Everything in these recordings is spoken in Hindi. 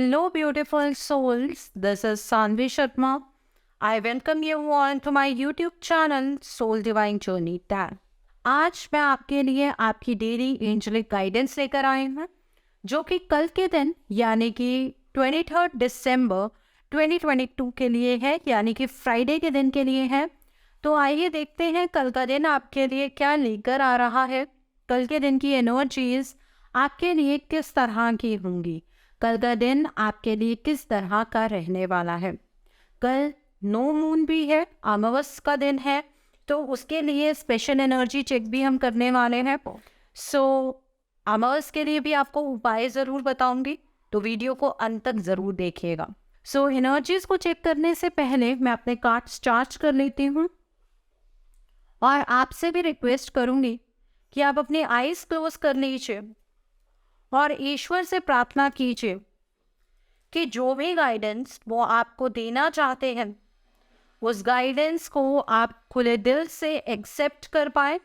Hello, beautiful souls. This is Sanvi Sharma. I welcome you all to my YouTube channel Soul Divine Journey Tag. आज मैं आपके लिए आपकी डेली एंजलिक गाइडेंस लेकर आई हूँ, जो कि कल के दिन यानी कि 23 दिसंबर 2022 के लिए है, यानी कि फ्राइडे के दिन के लिए है। तो आइए देखते हैं कल का दिन आपके लिए क्या लेकर आ रहा है। कल के दिन की एनर्जीज आपके लिए किस तरह की होंगी, कल का दिन आपके लिए किस तरह का रहने वाला है। कल नो मून भी है, अमावस का दिन है, तो उसके लिए स्पेशल एनर्जी चेक भी हम करने वाले हैं। अमावस के लिए भी आपको उपाय ज़रूर बताऊंगी, तो वीडियो को अंत तक ज़रूर देखिएगा। एनर्जीज को चेक करने से पहले मैं अपने कार्ड्स चार्ज कर लेती हूँ और आपसे भी रिक्वेस्ट करूँगी कि आप अपनी आईज क्लोज कर लीजिए और ईश्वर से प्रार्थना कीजिए कि जो भी गाइडेंस वो आपको देना चाहते हैं, उस गाइडेंस को आप खुले दिल से एक्सेप्ट कर पाए।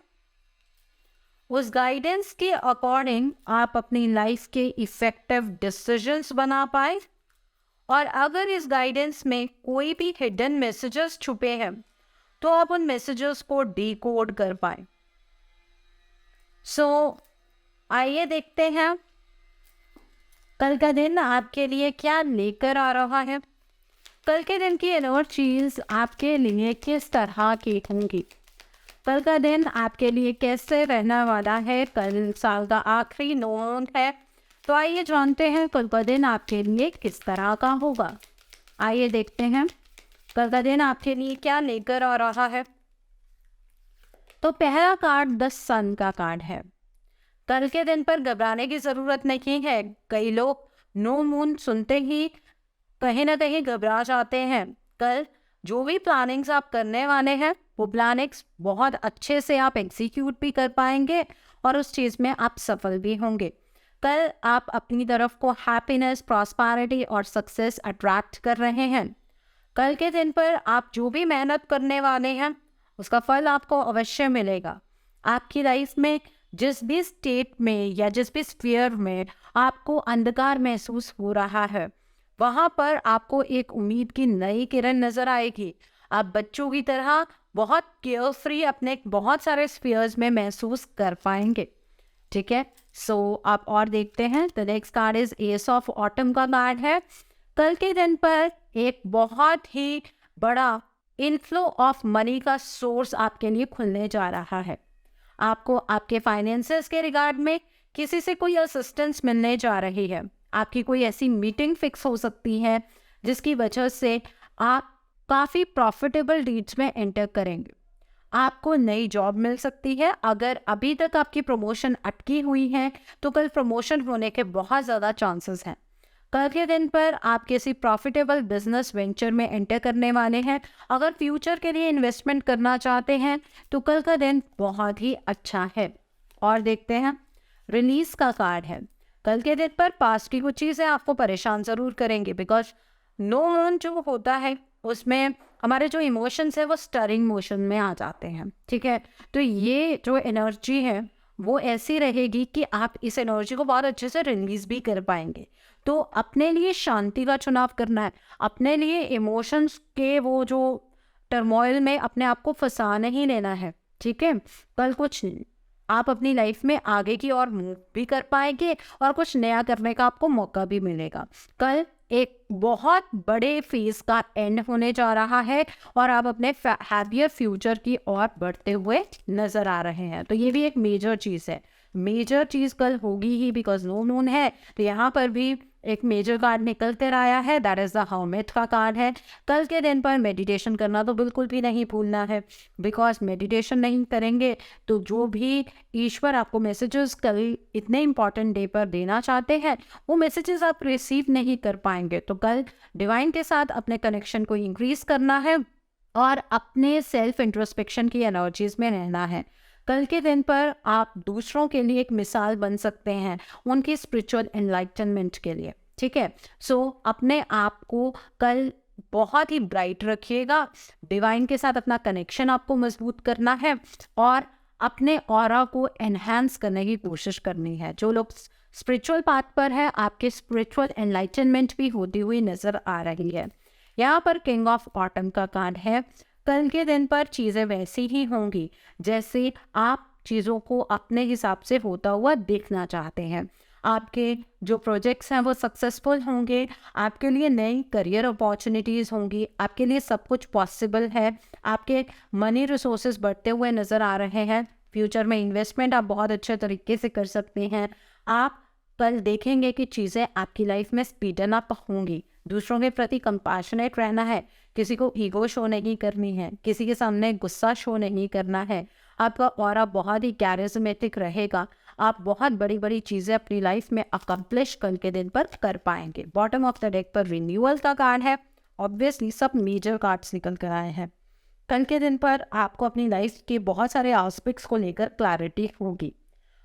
उस गाइडेंस के अकॉर्डिंग आप अपनी लाइफ के इफेक्टिव डिसीजंस बना पाए। और अगर इस गाइडेंस में कोई भी हिडन मैसेजेस छुपे हैं, तो आप उन मैसेजेस को डिकोड कर पाए। आइए देखते हैं कल का दिन आपके लिए क्या लेकर आ रहा है। कल के दिन की एनर्जीज आपके लिए किस तरह की होंगी, कल का दिन आपके लिए कैसे रहने वाला है। कल साल का आखिरी नोन है, तो आइए जानते हैं कल का दिन आपके लिए किस तरह का होगा। आइए देखते हैं कल का दिन आपके लिए क्या लेकर आ रहा है। तो पहला कार्ड 10 सन का कार्ड है। कल के दिन पर घबराने की ज़रूरत नहीं है। कई लोग नो मून सुनते ही कहीं ना कहीं घबरा जाते हैं। कल जो भी प्लानिंग्स आप करने वाले हैं, वो प्लानिंग्स बहुत अच्छे से आप एग्जीक्यूट भी कर पाएंगे और उस चीज़ में आप सफल भी होंगे। कल आप अपनी तरफ को हैप्पीनेस, प्रॉस्पेरिटी और सक्सेस अट्रैक्ट कर रहे हैं। कल के दिन पर आप जो भी मेहनत करने वाले हैं, उसका फल आपको अवश्य मिलेगा। आपकी लाइफ में जिस भी स्टेट में या जिस भी स्फीयर में आपको अंधकार महसूस हो रहा है, वहाँ पर आपको एक उम्मीद की नई किरण नजर आएगी। आप बच्चों की तरह बहुत केयरफ्री अपने बहुत सारे स्फीयर्स में महसूस कर पाएंगे। ठीक है, आप और देखते हैं। The next card is S of autumn का कार्ड है। कल के दिन पर एक बहुत ही बड़ा इनफ्लो ऑफ मनी का सोर्स आपके लिए खुलने जा रहा है। आपको आपके फाइनेंसेस के रिगार्ड में किसी से कोई असिस्टेंस मिलने जा रही है। आपकी कोई ऐसी मीटिंग फिक्स हो सकती है जिसकी वजह से आप काफ़ी प्रॉफिटेबल डीड्स में एंटर करेंगे। आपको नई जॉब मिल सकती है। अगर अभी तक आपकी प्रमोशन अटकी हुई है, तो कल प्रमोशन होने के बहुत ज़्यादा चांसेस हैं। कल के दिन पर आप किसी प्रॉफिटेबल बिजनेस वेंचर में एंटर करने वाले हैं। अगर फ्यूचर के लिए इन्वेस्टमेंट करना चाहते हैं, तो कल का दिन बहुत ही अच्छा है। और देखते हैं, रिलीज का कार्ड है। कल के दिन पर पास्ट की कुछ चीज़ें आपको परेशान ज़रूर करेंगे, बिकॉज नो मून जो होता है उसमें हमारे जो इमोशंस है वो स्टरिंग मोशन में आ जाते हैं। ठीक है, तो ये जो एनर्जी है वो ऐसी रहेगी कि आप इस एनर्जी को बहुत अच्छे से रिलीज भी कर पाएंगे। तो अपने लिए शांति का चुनाव करना है, अपने लिए इमोशंस के वो जो टर्मोइल में अपने आप को फंसा नहीं लेना है। ठीक है, कल कुछ आप अपनी लाइफ में आगे की ओर मूव भी कर पाएंगे और कुछ नया करने का आपको मौका भी मिलेगा। कल एक बहुत बड़े फेज का एंड होने जा रहा है और आप अपने हैप्पियर फ्यूचर की ओर बढ़ते हुए नजर आ रहे हैं। तो ये भी एक मेजर चीज़ है। मेजर चीज़ कल होगी ही, बिकॉज नो मून है। तो यहाँ पर भी एक मेजर कार्ड निकल कर आया है, दैट इज़ द हर्मिट का कार्ड है। कल के दिन पर मेडिटेशन करना तो बिल्कुल भी नहीं भूलना है, बिकॉज मेडिटेशन नहीं करेंगे तो जो भी ईश्वर आपको मैसेजेस कल इतने इंपॉर्टेंट डे पर देना चाहते हैं, वो मैसेजेस आप रिसीव नहीं कर पाएंगे। तो कल डिवाइन के साथ अपने कनेक्शन को इंक्रीज करना है और अपने सेल्फ इंट्रोस्पेक्शन की एनर्जीज में रहना है। कल के दिन पर आप दूसरों के लिए एक मिसाल बन सकते हैं, उनकी स्पिरिचुअल एनलाइटनमेंट के लिए। ठीक है, अपने आप को कल बहुत ही ब्राइट रखिएगा। डिवाइन के साथ अपना कनेक्शन आपको मजबूत करना है और अपने ऑरा को एनहांस करने की कोशिश करनी है। जो लोग स्पिरिचुअल पाथ पर है, आपके स्पिरिचुअल एनलाइटनमेंट भी होती हुई नजर आ रही है। यहाँ पर किंग ऑफ ऑटम का कार्ड है। कल के दिन पर चीज़ें वैसी ही होंगी जैसे आप चीज़ों को अपने हिसाब से होता हुआ देखना चाहते हैं। आपके जो प्रोजेक्ट्स हैं वो सक्सेसफुल होंगे, आपके लिए नई करियर अपॉर्चुनिटीज़ होंगी, आपके लिए सब कुछ पॉसिबल है, आपके मनी रिसोर्सेज बढ़ते हुए नज़र आ रहे हैं। फ्यूचर में इन्वेस्टमेंट आप बहुत अच्छे तरीके से कर सकते हैं। आप कल देखेंगे कि चीज़ें आपकी लाइफ में स्पीडन अप होंगी। दूसरों के प्रति कंपैशनेट रहना है, किसी को ईगो शो नहीं करनी है, किसी के सामने गुस्सा शो नहीं करना है। आपका ऑरा बहुत ही कैरिज्मेटिक रहेगा। आप बहुत बड़ी बड़ी चीज़ें अपनी लाइफ में अकम्प्लिश कल के दिन पर कर पाएंगे। बॉटम ऑफ द डेक पर रिन्यूअल का कार्ड है। ऑब्वियसली सब मेजर कार्ड्स निकल कर आए हैं। कल के दिन पर आपको अपनी लाइफ के बहुत सारे एस्पेक्ट्स को लेकर क्लैरिटी होगी।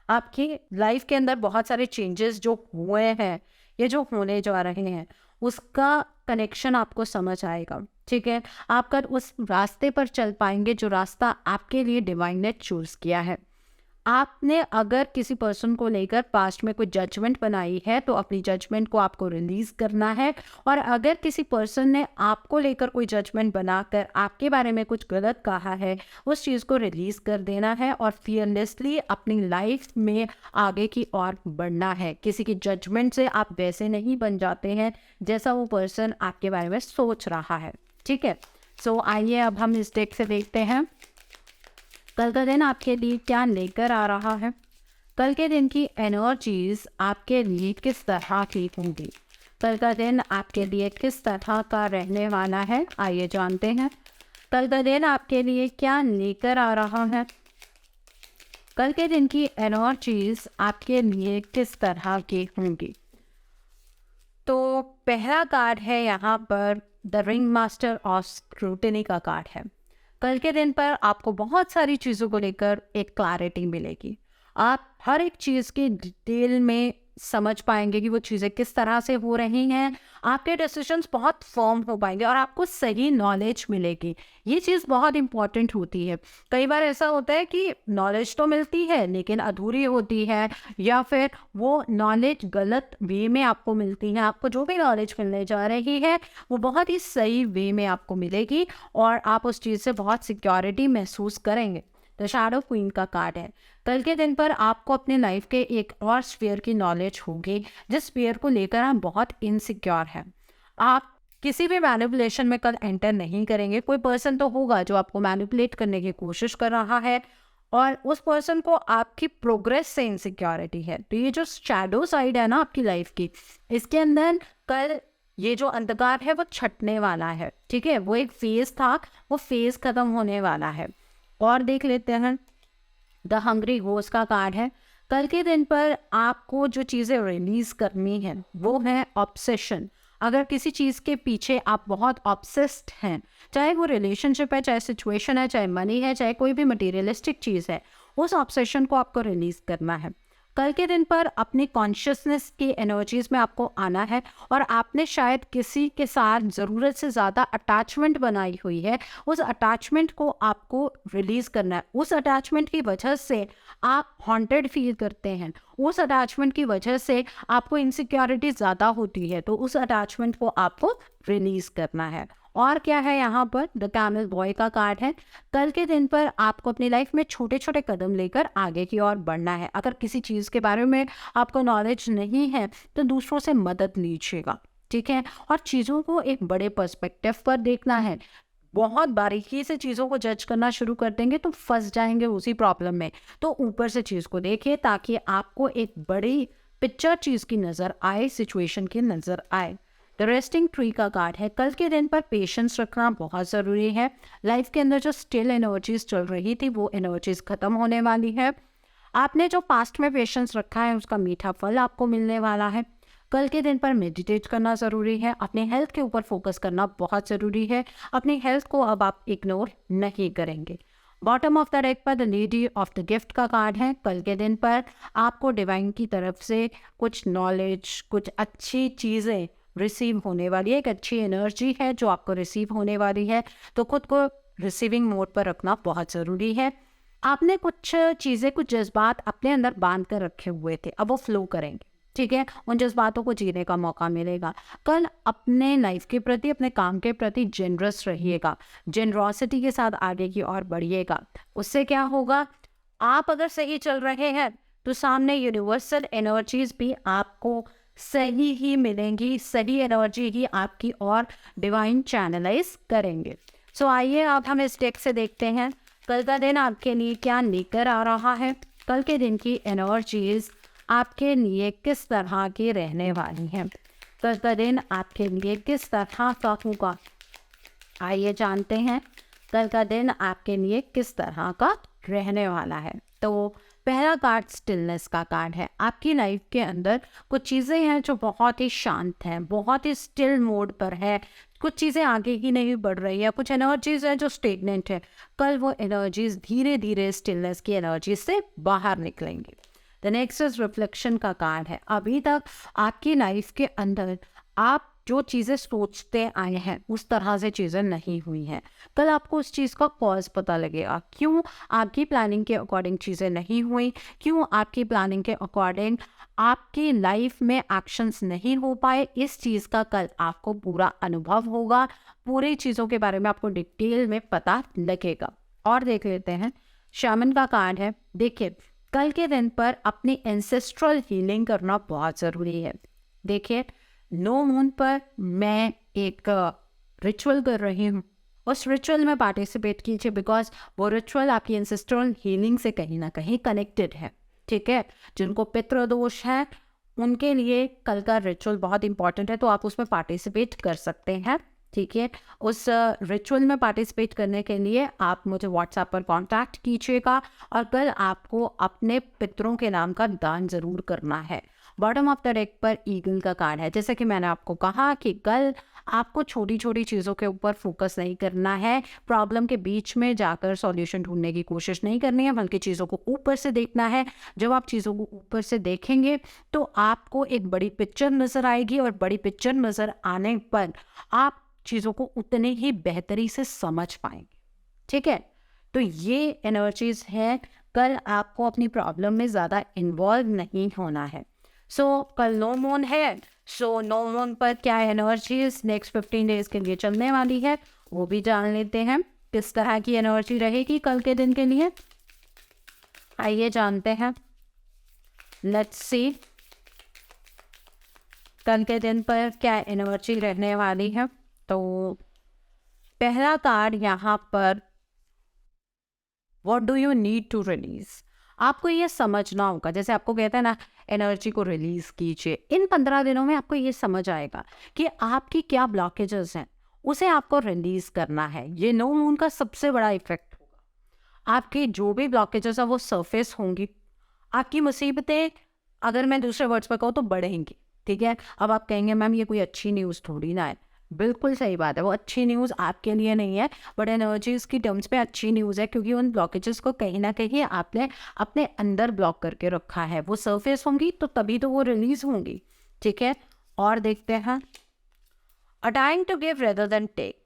आपकी लाइफ के अंदर बहुत सारे चेंजेस जो हुए हैं, ये जो होने जा रहे हैं, उसका कनेक्शन आपको समझ आएगा। ठीक है, आप कल उस रास्ते पर चल पाएंगे जो रास्ता आपके लिए डिवाइन ने चूज किया है। आपने अगर किसी पर्सन को लेकर पास्ट में कोई जजमेंट बनाई है तो अपनी जजमेंट को आपको रिलीज करना है। और अगर किसी पर्सन ने आपको लेकर कोई जजमेंट बनाकर आपके बारे में कुछ गलत कहा है, उस चीज़ को रिलीज कर देना है और फियरलेसली अपनी लाइफ में आगे की ओर बढ़ना है। किसी की जजमेंट से आप वैसे नहीं बन जाते हैं जैसा वो पर्सन आपके बारे में सोच रहा है। ठीक है, सो आइए अब हम इस डेक से देखते हैं कल का दिन आपके लिए क्या लेकर आ रहा है। कल के दिन की एनर्जीज आपके लिए किस तरह की होंगी, कल का दिन आपके लिए किस तरह का रहने वाला है, आइए जानते हैं। कल का दिन आपके लिए क्या लेकर आ रहा है। कल के दिन की एनर्जीज आपके लिए किस तरह की होंगी। तो पहला कार्ड है यहाँ पर the ring master of scrutiny का कार्ड है। कल के दिन पर आपको बहुत सारी चीज़ों को लेकर एक क्लैरिटी मिलेगी। आप हर एक चीज़ की डिटेल में समझ पाएंगे कि वो चीज़ें किस तरह से हो रही हैं। आपके डिसीजंस बहुत फर्म हो पाएंगे और आपको सही नॉलेज मिलेगी। ये चीज़ बहुत इंपॉर्टेंट होती है। कई बार ऐसा होता है कि नॉलेज तो मिलती है लेकिन अधूरी होती है, या फिर वो नॉलेज गलत वे में आपको मिलती है। आपको जो भी नॉलेज मिलने जा रही है वो बहुत ही सही वे में आपको मिलेगी और आप उस चीज़ से बहुत सिक्योरिटी महसूस करेंगे। द शैडो क्वीन का कार्ड है। कल के दिन पर आपको अपने लाइफ के एक और स्फीयर की नॉलेज होगी जिस स्फीयर को लेकर आप बहुत इनसिक्योर हैं। आप किसी भी मैनिपुलेशन में कल एंटर नहीं करेंगे। कोई पर्सन तो होगा जो आपको मैनिपुलेट करने की कोशिश कर रहा है और उस पर्सन को आपकी प्रोग्रेस से इनसिक्योरिटी है। तो ये जो शैडो साइड है ना आपकी लाइफ की, इसके अंदर कल ये जो अंधकार है वो छटने वाला है। ठीक है, वो एक फेज था, वो फेज खत्म होने वाला है। और देख लेते हैं द हंग्री घोस्ट का कार्ड है। कल के दिन पर आपको जो चीज़ें रिलीज करनी है वो है ऑब्सेशन। अगर किसी चीज़ के पीछे आप बहुत ऑब्सेस्ड हैं, चाहे वो रिलेशनशिप है, चाहे सिचुएशन है, चाहे मनी है, चाहे कोई भी मटेरियलिस्टिक चीज़ है, उस ऑब्सेशन को आपको रिलीज करना है। कल के दिन पर अपनी कॉन्शियसनेस की एनर्जीज में आपको आना है और आपने शायद किसी के साथ ज़रूरत से ज़्यादा अटैचमेंट बनाई हुई है, उस अटैचमेंट को आपको रिलीज़ करना है। उस अटैचमेंट की वजह से आप हॉन्टेड फील करते हैं, उस अटैचमेंट की वजह से आपको इनसिक्योरिटी ज़्यादा होती है, तो उस अटैचमेंट को आपको रिलीज़ करना है। और क्या है यहाँ पर द कैमल बॉय का कार्ड है। कल के दिन पर आपको अपनी लाइफ में छोटे छोटे कदम लेकर आगे की ओर बढ़ना है। अगर किसी चीज़ के बारे में आपको नॉलेज नहीं है तो दूसरों से मदद लीजिएगा। ठीक है, और चीज़ों को एक बड़े पर्सपेक्टिव पर देखना है। बहुत बारीकी से चीज़ों को जज करना शुरू कर देंगे तो फंस जाएंगे उसी प्रॉब्लम में। तो ऊपर से चीज़ को देखिए ताकि आपको एक बड़ी पिक्चर चीज़ की नज़र आए, सिचुएशन की नज़र आए। द रेस्टिंग ट्री का कार्ड है। कल के दिन पर पेशेंस रखना बहुत ज़रूरी है। लाइफ के अंदर जो स्टिल एनर्जीज चल रही थी वो एनर्जीज ख़त्म होने वाली है। आपने जो पास्ट में पेशेंस रखा है उसका मीठा फल आपको मिलने वाला है। कल के दिन पर मेडिटेट करना ज़रूरी है। अपने हेल्थ के ऊपर फोकस करना बहुत ज़रूरी है। अपनी हेल्थ को अब आप इग्नोर नहीं करेंगे। बॉटम ऑफ द डेक पर the lady of the gift का कार्ड है। कल के दिन पर आपको डिवाइन की तरफ से कुछ नॉलेज, कुछ अच्छी चीज़ें रिसीव होने वाली है। एक अच्छी एनर्जी है जो आपको रिसीव होने वाली है, तो खुद को रिसीविंग मोड पर रखना बहुत ज़रूरी है। आपने कुछ चीज़ें, कुछ जज्बात अपने अंदर बांध कर रखे हुए थे, अब वो फ्लो करेंगे। ठीक है, उन जज्बातों को जीने का मौका मिलेगा। कल अपने लाइफ के प्रति, अपने काम के प्रति जेनरस रहिएगा, जेनरॉसिटी के साथ आगे की ओर बढ़िएगा। उससे क्या होगा, आप अगर सही चल रहे हैं तो सामने यूनिवर्सल एनर्जीज भी आपको सही ही मिलेंगी, सही एनर्जी ही आपकी और डिवाइन चैनलाइज करेंगे। सो आइए अब हम इस डेक से देखते हैं कल का दिन आपके लिए क्या लेकर आ रहा है। कल के दिन की एनर्जीज आपके लिए किस तरह की रहने वाली हैं, कल का दिन आपके लिए किस तरह का होगा, आइए जानते हैं कल का दिन आपके लिए किस तरह का रहने वाला है। तो पहला कार्ड स्टिलनेस का कार्ड है। आपकी लाइफ के अंदर कुछ चीज़ें हैं जो बहुत ही शांत हैं, बहुत ही स्टिल मोड पर है, कुछ चीज़ें आगे ही नहीं बढ़ रही है, कुछ एनर्जीज हैं जो स्टेगनेंट है। कल वो एनर्जीज धीरे धीरे स्टिलनेस की एनर्जी से बाहर निकलेंगी। द नेक्स्ट इज रिफ्लेक्शन का कार्ड है। अभी तक आपकी लाइफ के अंदर आप जो चीज़ें सोचते आए हैं उस तरह से चीज़ें नहीं हुई हैं। कल आपको उस चीज़ का कॉज पता लगेगा, क्यों आपकी प्लानिंग के अकॉर्डिंग चीज़ें नहीं हुई, क्यों आपकी प्लानिंग के अकॉर्डिंग आपकी लाइफ में एक्शंस नहीं हो पाए। इस चीज़ का कल आपको पूरा अनुभव होगा, पूरी चीज़ों के बारे में आपको डिटेल में पता लगेगा। और देख लेते हैं शामन का कार्ड है। देखिए, कल के दिन पर अपनी एंसेस्ट्रल हीलिंग करना बहुत ज़रूरी है। देखिए, नो मून पर मैं एक रिचुअल कर रही हूँ, उस रिचुअल में पार्टिसिपेट कीजिए, बिकॉज वो रिचुअल आपकी एंसेस्ट्रल हीलिंग से कहीं ना कहीं कनेक्टेड है। ठीक है, जिनको पितृदोष है उनके लिए कल का रिचुअल बहुत इंपॉर्टेंट है, तो आप उसमें पार्टिसिपेट कर सकते हैं। ठीक है, उस रिचुअल में पार्टिसिपेट करने के लिए आप मुझे व्हाट्सएप पर कांटेक्ट कीजिएगा और कल आपको अपने पितरों के नाम का दान ज़रूर करना है। बॉटम ऑफ द डेक पर ईगल का कार्ड है। जैसे कि मैंने आपको कहा कि कल आपको छोटी छोटी चीज़ों के ऊपर फोकस नहीं करना है, प्रॉब्लम के बीच में जाकर सॉल्यूशन ढूंढने की कोशिश नहीं करनी है, बल्कि चीज़ों को ऊपर से देखना है। जब आप चीज़ों को ऊपर से देखेंगे तो आपको एक बड़ी पिक्चर नज़र आएगी और बड़ी पिक्चर नज़र आने पर आप चीज़ों को उतने ही बेहतरी से समझ पाएंगे। ठीक है, तो ये एनर्जीज है, कल आपको अपनी प्रॉब्लम में ज़्यादा इन्वॉल्व नहीं होना है। सो कल नो मून है, सो नो मून पर क्या एनर्जीज नेक्स्ट 15 डेज के लिए चलने वाली है वो भी जान लेते हैं, किस तरह की एनर्जी रहेगी कल के दिन के लिए। आइए जानते हैं, लेट्स सी कल के दिन पर क्या एनर्जी रहने वाली है। तो पहला कार्ड यहाँ पर, what do you need to release. आपको ये समझना होगा, जैसे आपको कहते हैं ना एनर्जी को रिलीज कीजिए, इन 15 दिनों में आपको ये समझ आएगा कि आपकी क्या ब्लॉकेजेस हैं, उसे आपको रिलीज करना है। ये नो मून का सबसे बड़ा इफेक्ट होगा, आपकी जो भी ब्लॉकेजेस है वो सरफेस होंगी, आपकी मुसीबतें अगर मैं दूसरे वर्ड्स पर कहूँ तो बढ़ेंगी। ठीक है, अब आप कहेंगे मैम ये कोई अच्छी न्यूज़ थोड़ी ना है, बिल्कुल सही बात है, वो अच्छी न्यूज़ आपके लिए नहीं है, बट एनर्जीज की टर्म्स पे अच्छी न्यूज़ है, क्योंकि उन ब्लॉकेजेस को कहीं ना कहीं आपने अपने अंदर ब्लॉक करके रखा है, वो सरफेस होंगी तो तभी तो वो रिलीज होंगी। ठीक है, और देखते हैं a time to give rather than take.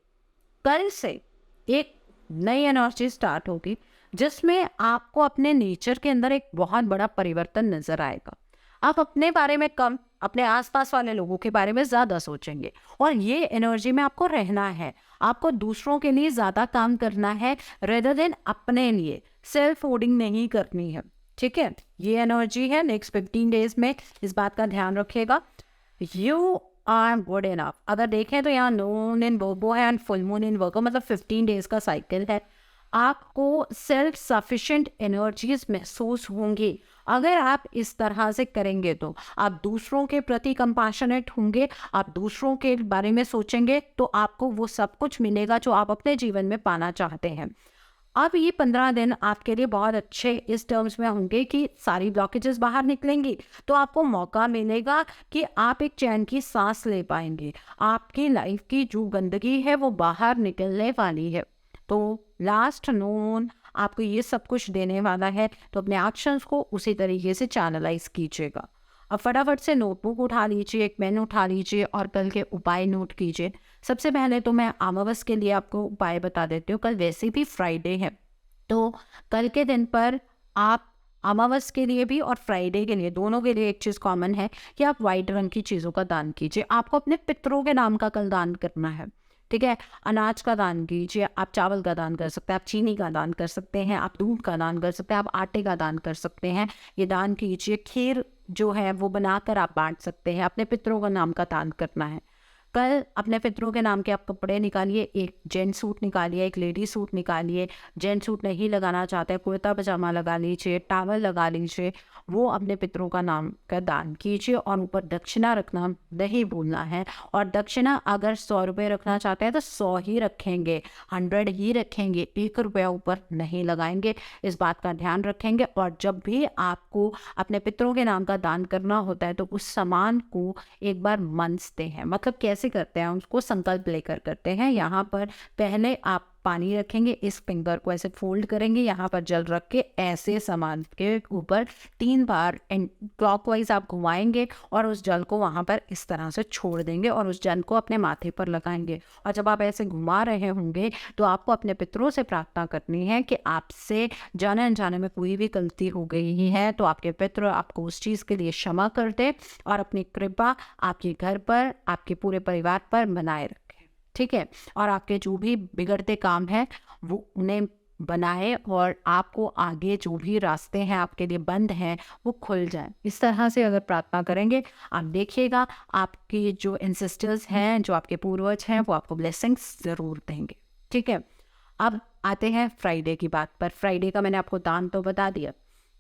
कल से एक नई एनर्जी स्टार्ट होगी जिसमें आपको अपने नेचर के अंदर एक बहुत बड़ा परिवर्तन नजर आएगा। आप अपने बारे में कम, अपने आसपास वाले लोगों के बारे में ज़्यादा सोचेंगे, और ये एनर्जी में आपको रहना है। आपको दूसरों के लिए ज़्यादा काम करना है रेदर देन अपने लिए, सेल्फ होर्डिंग नहीं करनी है। ठीक है, ये एनर्जी है नेक्स्ट 15 डेज में, इस बात का ध्यान रखिएगा। You are good enough. अगर देखें तो यहाँ नो मून इन वर्गो है and full moon in Virgo, मतलब 15 डेज का साइकिल है। आपको सेल्फ सफिशिएंट एनर्जीज महसूस होंगी। अगर आप इस तरह से करेंगे तो आप दूसरों के प्रति कंपैशनेट होंगे, आप दूसरों के बारे में सोचेंगे, तो आपको वो सब कुछ मिलेगा जो आप अपने जीवन में पाना चाहते हैं। अब ये 15 दिन आपके लिए बहुत अच्छे इस टर्म्स में होंगे कि सारी ब्लॉकेजेस बाहर निकलेंगी, तो आपको मौका मिलेगा कि आप एक चैन की सांस ले पाएंगे। आपकी लाइफ की जो गंदगी है वो बाहर निकलने वाली है। तो लास्ट नोन आपको ये सब कुछ देने वाला है, तो अपने एक्शंस को उसी तरीके से चैनलाइज कीजिएगा। अब फटाफट से नोटबुक उठा लीजिए, एक पेन उठा लीजिए और कल के उपाय नोट कीजिए। सबसे पहले तो मैं अमावस के लिए आपको उपाय बता देती हूँ। कल वैसे भी फ्राइडे है, तो कल के दिन पर आप अमावस के लिए भी और फ्राइडे के लिए, दोनों के लिए एक चीज़ कॉमन है कि आप वाइट रंग की चीज़ों का दान कीजिए। आपको अपने पितरों के नाम का कल दान करना है, ठीक है। अनाज का दान कीजिए, आप चावल का दान कर सकते हैं, आप चीनी का दान कर सकते हैं, आप दूध का दान कर सकते हैं, आप आटे का दान कर सकते हैं। ये दान कीजिए। खीर जो है वो बनाकर आप बांट सकते हैं। अपने पितरों का नाम का दान करना है। कल अपने पितरों के नाम के आप कपड़े निकालिए, एक जेंट्स सूट निकालिए, एक लेडी सूट निकालिए। जेंट्स सूट नहीं लगाना चाहते, कुर्ता पजामा लगा लीजिए, टावल लगा लीजिए। वो अपने पितरों का नाम का दान कीजिए। और ऊपर दक्षिणा रखना नहीं भूलना है। और दक्षिणा अगर 100 रुपये रखना चाहते हैं तो 100 ही रखेंगे, 100 ही रखेंगे, 1 रुपया ऊपर नहीं लगाएंगे। इस बात का ध्यान रखेंगे। और जब भी आपको अपने पितरों के नाम का दान करना होता है तो उस सामान को एक बार मनसते हैं। मतलब कैसे करते हैं, उसको संकल्प लेकर करते हैं। यहाँ पर पहले आप पानी रखेंगे, इस फिंगर को ऐसे फोल्ड करेंगे, यहाँ पर जल रख के ऐसे सामान के ऊपर 3 बार क्लॉकवाइज आप घुमाएंगे और उस जल को वहाँ पर इस तरह से छोड़ देंगे और उस जल को अपने माथे पर लगाएंगे। और जब आप ऐसे घुमा रहे होंगे तो आपको अपने पितरों से प्रार्थना करनी है कि आपसे जाने अनजाने में कोई भी गलती हो गई है तो आपके पितर आपको उस चीज़ के लिए क्षमा कर दे और अपनी कृपा आपके घर पर, आपके पूरे परिवार पर बनाए रखें, ठीक है। और आपके जो भी बिगड़ते काम हैं वो उन्हें बनाए और आपको आगे जो भी रास्ते हैं आपके लिए बंद हैं वो खुल जाए। इस तरह से अगर प्रार्थना करेंगे आप देखिएगा आपके जो एंसेस्टर्स हैं, जो आपके पूर्वज हैं, वो आपको ब्लेसिंग्स ज़रूर देंगे, ठीक है। अब आते हैं फ्राइडे की बात पर। फ्राइडे का मैंने आपको दान तो बता दिया।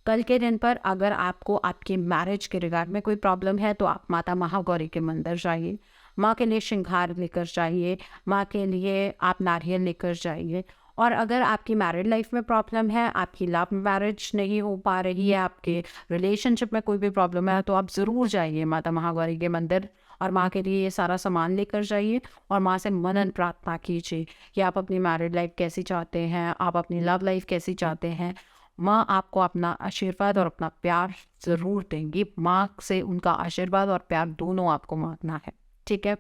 कल के दिन पर अगर आपको आपके मैरिज के रिगार्ड में कोई प्रॉब्लम है तो आप माता महागौरी के मंदिर जाइए। माँ के लिए श्रृंगार लेकर जाइए, माँ के लिए आप नारियल लेकर जाइए। और अगर आपकी मैरिड लाइफ में प्रॉब्लम है, आपकी लव मैरिज नहीं हो पा रही है, आपके रिलेशनशिप में कोई भी प्रॉब्लम है, तो आप ज़रूर जाइए माता महागौरी के मंदिर और माँ के लिए ये सारा सामान लेकर जाइए और माँ से मनन प्रार्थना कीजिए कि आप अपनी मैरिड लाइफ कैसी चाहते हैं, आप अपनी लव लाइफ कैसी चाहते हैं। माँ आपको अपना आशीर्वाद और अपना प्यार ज़रूर देंगी। माँ से उनका आशीर्वाद और प्यार दोनों आपको मांगना है, ठीक है।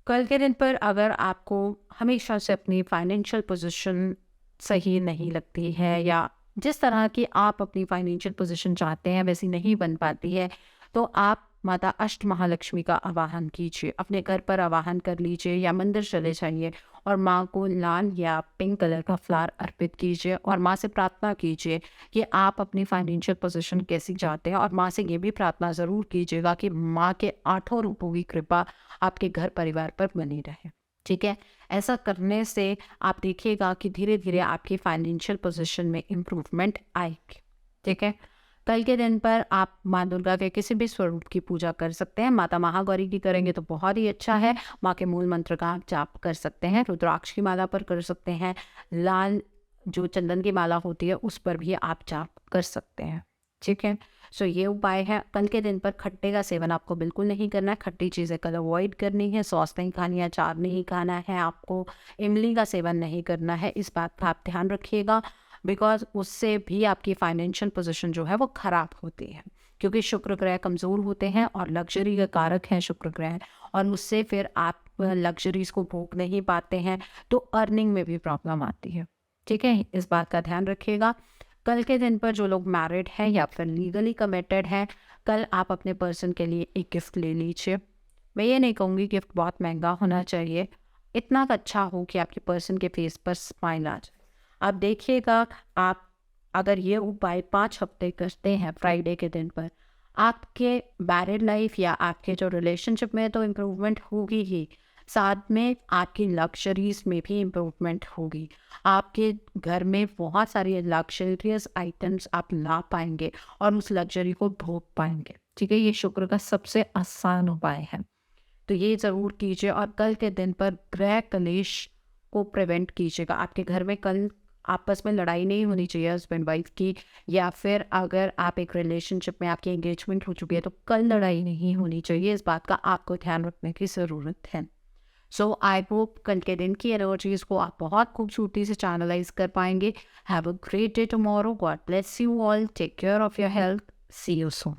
कल के दिन पर अगर आपको हमेशा से अपनी फाइनेंशियल पोजीशन सही नहीं लगती है या जिस तरह की आप अपनी फाइनेंशियल पोजीशन चाहते हैं वैसी नहीं बन पाती है, तो आप माता अष्ट महालक्ष्मी का आवाहन कीजिए। अपने घर पर आवाहन कर लीजिए या मंदिर चले जाइए और माँ को लाल या पिंक कलर का फ्लावर अर्पित कीजिए और माँ से प्रार्थना कीजिए कि आप अपनी फाइनेंशियल पोजीशन कैसी चाहते हैं। और माँ से ये भी प्रार्थना ज़रूर कीजिएगा कि माँ के 8 रूपों की कृपा आपके घर परिवार पर बनी रहे, ठीक है। ऐसा करने से आप देखिएगा कि धीरे धीरे आपकी फाइनेंशियल पोजीशन में इम्प्रूवमेंट आएगी, ठीक है। कल के दिन पर आप माँ दुर्गा के किसी भी स्वरूप की पूजा कर सकते हैं। माता महागौरी की करेंगे तो बहुत ही अच्छा है। माँ के मूल मंत्र का आप जाप कर सकते हैं, रुद्राक्ष की माला पर कर सकते हैं, लाल जो चंदन की माला होती है उस पर भी आप जाप कर सकते हैं, ठीक है। सो ये उपाय है। कल के दिन पर खट्टे का सेवन आपको बिल्कुल नहीं करना है, खट्टी चीज़ें कल अवॉइड करनी है, सॉस नहीं खानी है, अचार नहीं खाना है, आपको इमली का सेवन नहीं करना है। इस बात का आप ध्यान रखिएगा बिकॉज उससे भी आपकी फाइनेंशियल पोजीशन जो है वो ख़राब होती है, क्योंकि शुक्र ग्रह कमज़ोर होते हैं और लग्जरी का कारक है शुक्र ग्रह, और उससे फिर आप लग्जरीज को भोग नहीं पाते हैं तो अर्निंग में भी प्रॉब्लम आती है, ठीक है। इस बात का ध्यान रखिएगा। कल के दिन पर जो लोग मैरिड हैं या फिर लीगली कमिटेड हैं, कल आप अपने पर्सन के लिए एक गिफ्ट ले लीजिए। मैं ये नहीं कहूँगी गिफ्ट बहुत महंगा होना चाहिए, इतना अच्छा हो कि आपके पर्सन के फेस पर स्माइल आ जाए। आप देखिएगा, आप अगर ये उपाय 5 हफ्ते करते हैं फ्राइडे के दिन पर, आपके मैरिड लाइफ या आपके जो रिलेशनशिप में तो इम्प्रूवमेंट होगी ही, साथ में आपकी लग्जरीज में भी इम्प्रूवमेंट होगी। आपके घर में बहुत सारी लग्जरियस आइटम्स आप ला पाएंगे और उस लग्जरी को भोग पाएंगे, ठीक है। ये शुक्र का सबसे आसान उपाय है, तो ये ज़रूर कीजिए। और कल के दिन पर गृह कलेश को प्रिवेंट कीजिएगा। आपके घर में कल आपस में लड़ाई नहीं होनी चाहिए हस्बैंड वाइफ की, या फिर अगर आप एक रिलेशनशिप में आपकी एंगेजमेंट हो चुकी है तो कल लड़ाई नहीं होनी चाहिए। इस बात का आपको ध्यान रखने की ज़रूरत है। सो आई होप कल के दिन की एनर्जीज को आप बहुत खूबसूरती से चैनलाइज कर पाएंगे। Have a great day tomorrow. God bless you all. Take care of your health. See you soon.